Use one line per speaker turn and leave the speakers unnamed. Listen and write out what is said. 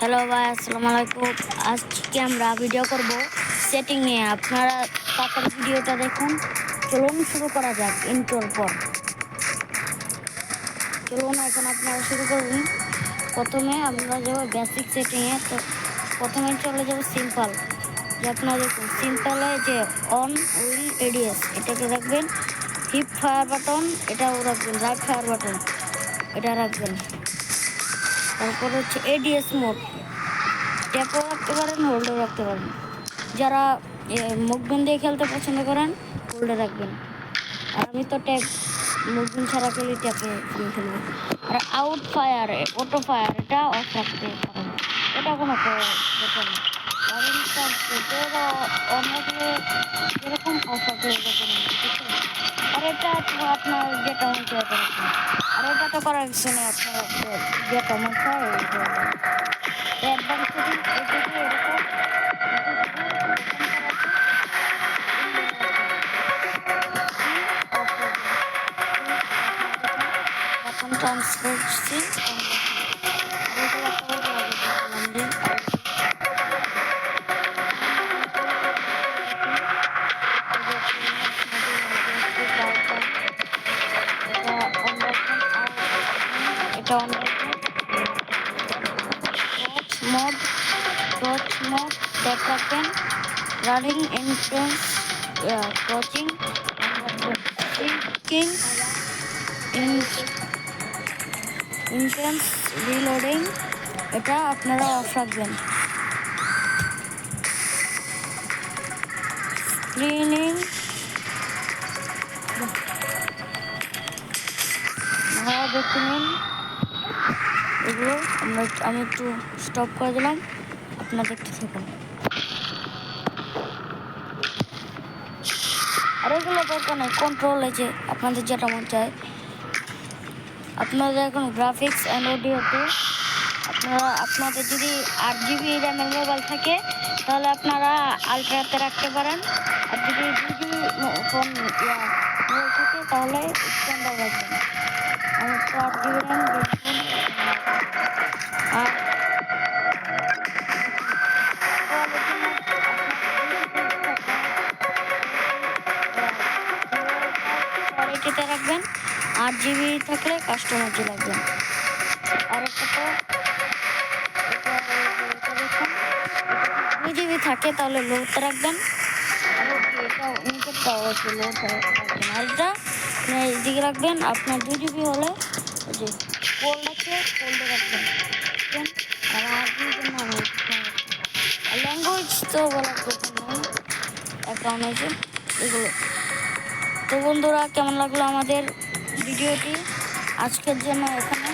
Hello ভাই, আসসালামু আলাইকুম। আজকে আমরা ভিডিও করব সেটিং নিয়ে। আপনারা তাড়াতাড়ি ভিডিওটা দেখুন। চলুন শুরু করা যাক ইন্ট্রোর পর। চলুন এখন আপনারা শুরু করুন। প্রথমে আমরা যাব বেসিক সেটিংয়ে। তো প্রথমে চলে যাব সিম্পল। যে আপনারা দেখুন সিম্পলে যে অন উইল এডিএস এটাকে রাখবেন। হিপ ফায়ার বাটন এটাও রাখবেন। রাইট ফায়ার বাটন এটা রাখবেন। তারপর হচ্ছে এডিএস মোড, ট্যাপও রাখতে পারেন, হোল্ডও রাখতে পারেন। যারা মুভমেন্ট দিয়ে খেলতে পছন্দ করেন হোল্ডে রাখবেন। আর আমি তো ট্যাপ মুভমেন্ট ছাড়া খেলি, ট্যাপে দিয়ে খেলবো। আর আউট ফায়ার, অটো ফায়ার এটা অফ রাখতে পারেন। এটা কোনো ব্যাপার না। অন রাখলে যেরকম অফ রাখলে এরকম। আর এটা তো আপনার যেটা মন চায় করেছেন। আর এটা তো করার কিছু নেই, আপনার যেটা মন চায় অ্যাডভান্স সেটিং এদিকে এরকম এখন ট্রান্সফার করছি। এটা on mode, crotch mode tap রাখবেন। রানিং এন্ট্রেন্স ক্রচিং সিঙ্কিং ইন্টেন্স রিলোডিং এটা আপনারা অফ রাখবেন। স্ক্রিনিং দেখে নিন। এগুলো আমি একটু স্টপ করে দিলাম, আপনারা দেখতে থাকুন। আর এগুলো দরকার নেই, কন্ট্রোল এই যে আপনাদের যেটা মন চায়। আপনাদের এখন গ্রাফিক্স অ্যান্ড অডিওতে আপনাদের যদি 8GB র্যামের মোবাইল থাকে তাহলে আপনারা আলট্রাতে রাখতে পারেন। আর যদি 2GB ফোন মোবাইল থাকে তাহলে স্ট্যান্ডার্ড রাখবেন। আমার তো 8GB র্যাম দেখুন। আর এটিতে রাখবেন। 8GB থাকলে কাস্টমাইজে রাখবেন। আর একটা তো 2GB থাকে তাহলে লোতে রাখবেন। আর এটা নিচেরটাও আছে, লোতে রাখবেন। আর এটা এইদিকে রাখবেন। আপনার 2GB হলে যে কোল্ড আছে কোল্ডে রাখবেন। আর 8GB নাম ল্যাঙ্গুয়েজ তো বলার দরকার নেই, অ্যাকাউন্ট আছে এগুলো। তো বন্ধুরা, কেমন লাগলো আমাদের ভিডিওটি? আজকের জন্য এখানে